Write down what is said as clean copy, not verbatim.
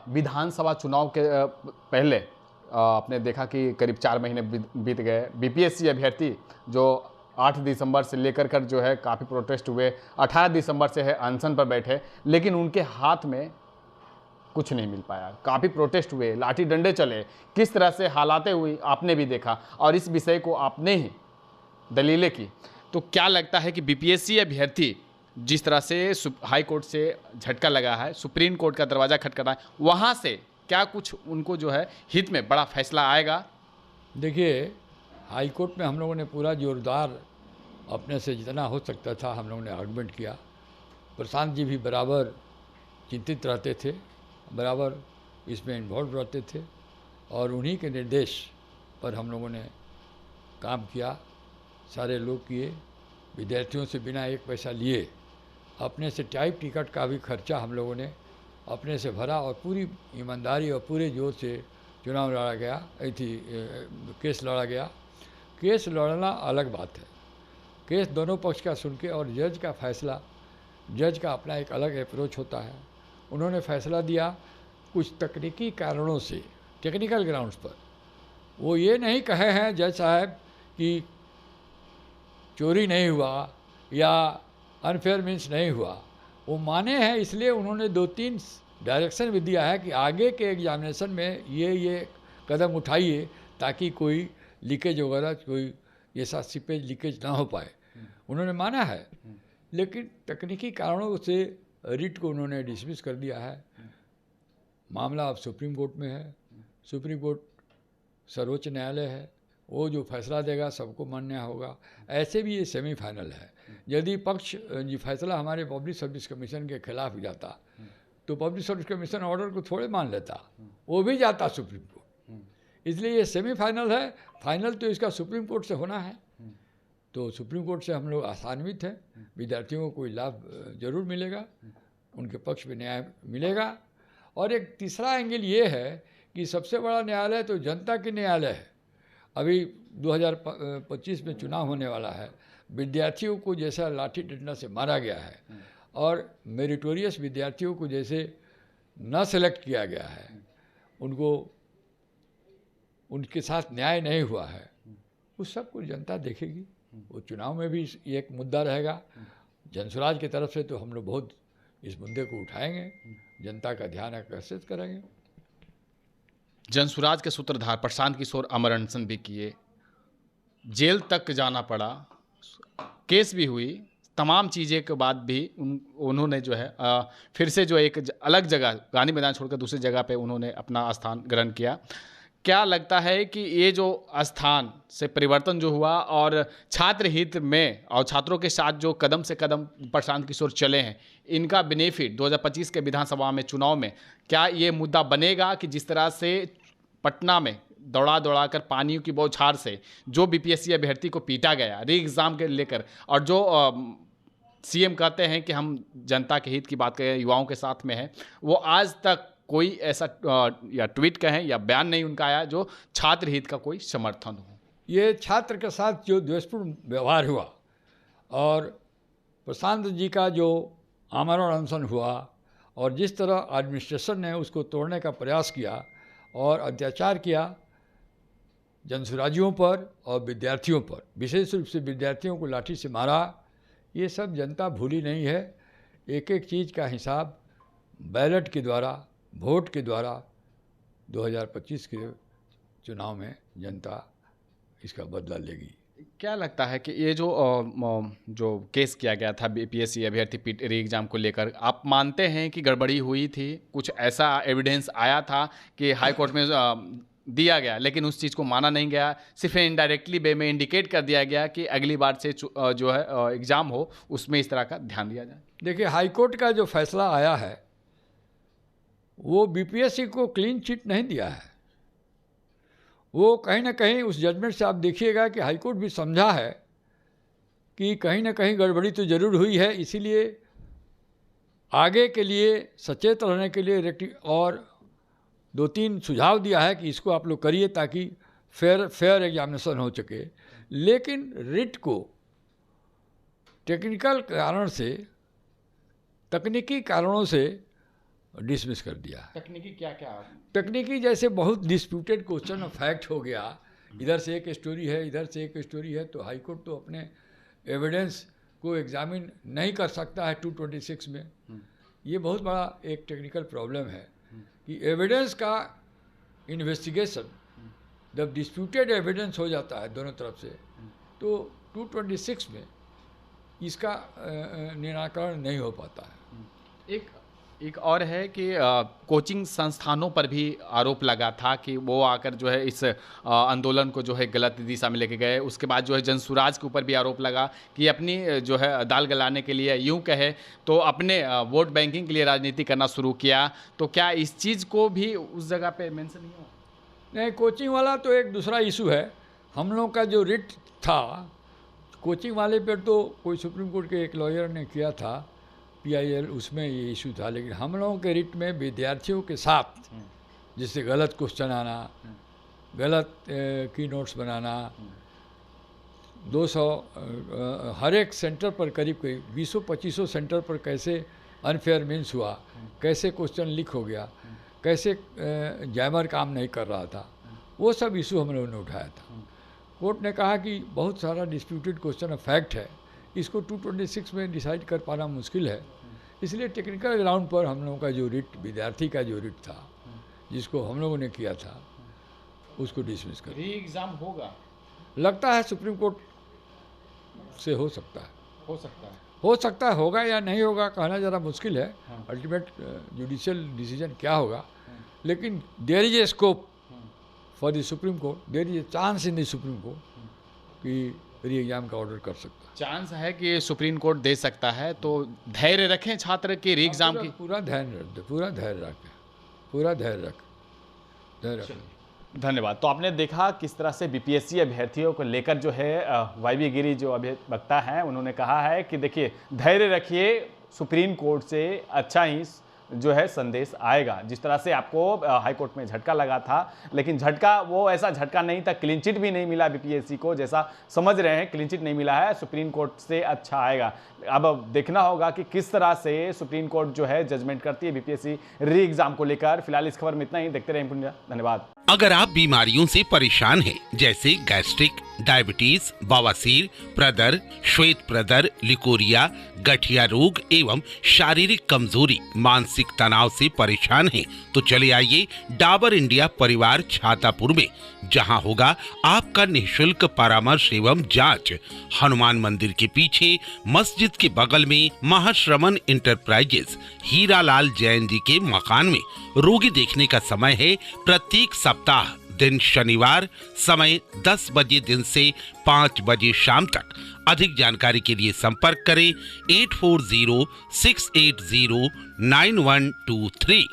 विधानसभा चुनाव के पहले आपने देखा कि करीब 4 महीने बीत गए। बीपीएससी अभ्यर्थी जो 8 दिसंबर से लेकर कर जो है काफ़ी प्रोटेस्ट हुए, 18 दिसंबर से है अनशन पर बैठे, लेकिन उनके हाथ में कुछ नहीं मिल पाया। काफ़ी प्रोटेस्ट हुए, लाठी डंडे चले, किस तरह से हालातें हुई आपने भी देखा और इस विषय को आपने ही दलीलें की। तो क्या लगता है कि बीपीएससी अभ्यर्थी जिस तरह से हाई कोर्ट से झटका लगा है, सुप्रीम कोर्ट का दरवाज़ा खटखटा है, वहाँ से क्या कुछ उनको जो है हित में बड़ा फैसला आएगा? देखिए, हाई कोर्ट में हम लोगों ने पूरा जोरदार अपने से जितना हो सकता था हम लोगों ने आर्गूमेंट किया। प्रशांत जी भी बराबर चिंतित रहते थे, बराबर इसमें इन्वॉल्व रहते थे और उन्हीं के निर्देश पर हम लोगों ने काम किया। सारे लोग किए, विद्यार्थियों से बिना एक पैसा लिए अपने से टाइप टिकट का भी खर्चा हम लोगों ने अपने से भरा और पूरी ईमानदारी और पूरे जोर से चुनाव लड़ा गया, केस लड़ा गया। केस लड़ना अलग बात है, केस दोनों पक्ष का सुन के और जज का फैसला, जज का अपना एक अलग अप्रोच होता है। उन्होंने फैसला दिया कुछ तकनीकी कारणों से, टेक्निकल ग्राउंड्स पर। वो ये नहीं कहे हैं जज साहब कि चोरी नहीं हुआ या अनफेयर मीन्स नहीं हुआ, वो माने हैं। इसलिए उन्होंने 2-3 डायरेक्शन भी दिया है कि आगे के एग्जामिनेशन में ये कदम उठाइए ताकि कोई लीकेज वगैरह, कोई ऐसा सीपेज लीकेज ना हो पाए। उन्होंने माना है, लेकिन तकनीकी कारणों से रिट को उन्होंने डिसमिस कर दिया है। मामला अब सुप्रीम कोर्ट में है। सुप्रीम कोर्ट सर्वोच्च न्यायालय है, वो जो फैसला देगा सबको मान्य होगा। ऐसे भी ये सेमीफाइनल है। यदि पक्ष ये फैसला हमारे पब्लिक सर्विस कमीशन के खिलाफ जाता तो पब्लिक सर्विस कमीशन ऑर्डर को थोड़े मान लेता, वो भी जाता सुप्रीम कोर्ट। इसलिए ये सेमीफाइनल है। फाइनल तो इसका सुप्रीम कोर्ट से होना है। तो सुप्रीम कोर्ट से हम लोग आसान्वित हैं। विद्यार्थियों को कोई लाभ जरूर मिलेगा, उनके पक्ष में न्याय मिलेगा। और एक तीसरा एंगल ये है कि सबसे बड़ा न्यायालय तो जनता के न्यायालय है। अभी 2025 में चुनाव होने वाला है। विद्यार्थियों को जैसा लाठी डंडा से मारा गया है और मेरिटोरियस विद्यार्थियों को जैसे न सेलेक्ट किया गया है, उनको उनके साथ न्याय नहीं हुआ है, उस सब को जनता देखेगी। वो चुनाव में भी ये एक मुद्दा रहेगा। जनसुराज की तरफ से तो हम लोग बहुत इस मुद्दे को उठाएंगे, जनता का ध्यान आकर्षित करेंगे। जनसुराज के सूत्रधार प्रशांत किशोर अमर अनशन भी किए, जेल तक जाना पड़ा, केस भी हुई, तमाम चीज़ें के बाद भी उन्होंने जो है फिर से जो एक अलग जगह, गांधी मैदान छोड़कर दूसरी जगह पे उन्होंने अपना स्थान ग्रहण किया। क्या लगता है कि ये जो स्थान से परिवर्तन जो हुआ और छात्र हित में और छात्रों के साथ जो कदम से कदम प्रशांत किशोर चले हैं, इनका बेनिफिट 2025 के विधानसभा में चुनाव में क्या ये मुद्दा बनेगा कि जिस तरह से पटना में दौड़ा दौड़ा कर पानियों की बौछार से जो बीपीएससी अभ्यर्थी को पीटा गया री एग्ज़ाम के लेकर, और जो सीएम कहते हैं कि हम जनता के हित की बात करें, युवाओं के साथ में है, वो आज तक कोई ऐसा या ट्वीट कहें या बयान नहीं उनका आया जो छात्र हित का कोई समर्थन हो। ये छात्र के साथ जो द्वेषपूर्ण व्यवहार हुआ और प्रशांत जी का जो आमरण अनशन हुआ और जिस तरह एडमिनिस्ट्रेशन ने उसको तोड़ने का प्रयास किया और अत्याचार किया जनसुराजियों पर और विद्यार्थियों पर, विशेष रूप से विद्यार्थियों को लाठी से मारा, ये सब जनता भूली नहीं है। एक एक चीज़ का हिसाब बैलेट के द्वारा, वोट के द्वारा 2025 के चुनाव में जनता इसका बदला लेगी। क्या लगता है कि ये जो केस किया गया था बीपीएससी अभ्यर्थी री एग्जाम को लेकर, आप मानते हैं कि गड़बड़ी हुई थी? कुछ ऐसा एविडेंस आया था कि हाई कोर्ट में दिया गया लेकिन उस चीज़ को माना नहीं गया, सिर्फ इनडायरेक्टली वे में इंडिकेट कर दिया गया कि अगली बार से जो है एग्ज़ाम हो उसमें इस तरह का ध्यान दिया जाए? देखिए, हाई कोर्ट का जो फैसला आया है वो बीपीएससी को क्लीन चिट नहीं दिया है। वो कहीं ना कहीं उस जजमेंट से आप देखिएगा कि हाई कोर्ट भी समझा है कि कहीं ना कहीं गड़बड़ी तो ज़रूर हुई है, इसीलिए आगे के लिए सचेत रहने के लिए और 2-3 सुझाव दिया है कि इसको आप लोग करिए ताकि फेयर एग्जामिनेशन हो सके। लेकिन रिट को टेक्निकल कारण से, तकनीकी कारणों से डिसमिस कर दिया। तकनीकी क्या क्या? तकनीकी जैसे बहुत डिस्प्यूटेड क्वेश्चन ऑफ फैक्ट हो गया, इधर से एक स्टोरी है, इधर से एक स्टोरी है, तो हाई कोर्ट तो अपने एविडेंस को एग्जामिन नहीं कर सकता है 226 में। ये बहुत बड़ा एक टेक्निकल प्रॉब्लम है कि एविडेंस का इन्वेस्टिगेशन जब डिस्प्यूटेड एविडेंस हो जाता है दोनों तरफ से, तो 226 में इसका निराकरण नहीं हो पाता है। एक और है कि कोचिंग संस्थानों पर भी आरोप लगा था कि वो आकर जो है इस आंदोलन को जो है गलत दिशा में लेके गए। उसके बाद जो है जनसुराज के ऊपर भी आरोप लगा कि अपनी जो है दाल गलाने के लिए, यूं कहे तो अपने वोट बैंकिंग के लिए राजनीति करना शुरू किया। तो क्या इस चीज़ को भी उस जगह पे मेंशन नहीं हुआ? नहीं, कोचिंग वाला तो एक दूसरा इशू है। हम लोग का जो रिट था कोचिंग वाले पर, तो कोई सुप्रीम कोर्ट के एक लॉयर ने किया था PIL, उसमें ये इशू था। लेकिन हम लोगों के रिट में विद्यार्थियों के साथ जिससे गलत क्वेश्चन आना, गलत की नोट्स बनाना, 200 हर एक सेंटर पर करीब 20-25 सेंटर पर कैसे अनफेयर मीन्स हुआ, कैसे क्वेश्चन लीक हो गया, कैसे जैमर काम नहीं कर रहा था, वो सब इशू हम लोगों ने उठाया था। कोर्ट ने कहा कि बहुत सारा डिस्प्यूटेड क्वेश्चन ऑफ फैक्ट है, इसको 226 में डिसाइड कर पाना मुश्किल है, इसलिए टेक्निकल ग्राउंड पर हम लोगों का जो रिट, विद्यार्थी का जो रिट था जिसको हम लोगों ने किया था, उसको डिसमिस कर। री एग्ज़ाम होगा लगता है सुप्रीम कोर्ट से हो सकता है, हो सकता है, होगा या नहीं होगा कहना ज़रा मुश्किल है। अल्टीमेट जुडिशियल डिसीजन क्या होगा, लेकिन there is a scope for the supreme court, there is a chance in the supreme court कि री एग्जाम का ऑर्डर कर सकता है। चांस है कि सुप्रीम कोर्ट दे सकता है। तो धैर्य रखें छात्र के री एग्ज़ाम की, पूरा धैर्य रखें। धन्यवाद। तो आपने देखा किस तरह से BPSC अभ्यर्थियों को लेकर जो है YB गिरी जो वक्ता हैं, उन्होंने कहा है कि देखिए धैर्य रखिए, सुप्रीम कोर्ट से अच्छा ही जो है संदेश आएगा। जिस तरह से आपको हाई कोर्ट में झटका लगा था, लेकिन झटका वो ऐसा झटका नहीं था, क्लीन चिट भी नहीं मिला BPSC को, जैसा समझ रहे हैं क्लीन चिट नहीं मिला है, सुप्रीम कोर्ट से अच्छा आएगा। अब देखना होगा कि किस तरह से सुप्रीम कोर्ट जो है जजमेंट करती है BPSC री एग्जाम को लेकर। फिलहाल इस खबर में इतना ही, देखते रहें पुण्य। धन्यवाद। अगर आप बीमारियों से परेशान हैं, जैसे गैस्ट्रिक, डायबिटीज, बवासीर, प्रदर, श्वेत प्रदर, लिकोरिया, गठिया रोग एवं शारीरिक कमजोरी, मानसिक तनाव से परेशान हैं, तो चले आइए डाबर इंडिया परिवार छातापुर में, जहां होगा आपका निःशुल्क परामर्श एवं जांच। हनुमान मंदिर के पीछे मस्जिद के बगल में महाश्रमण इंटरप्राइजेस हीरालाल जैन जी के मकान में। रोगी देखने का समय है प्रत्येक सप्ताह, दिन शनिवार, समय 10 बजे दिन से 5 बजे शाम तक। अधिक जानकारी के लिए संपर्क करें 8406809123।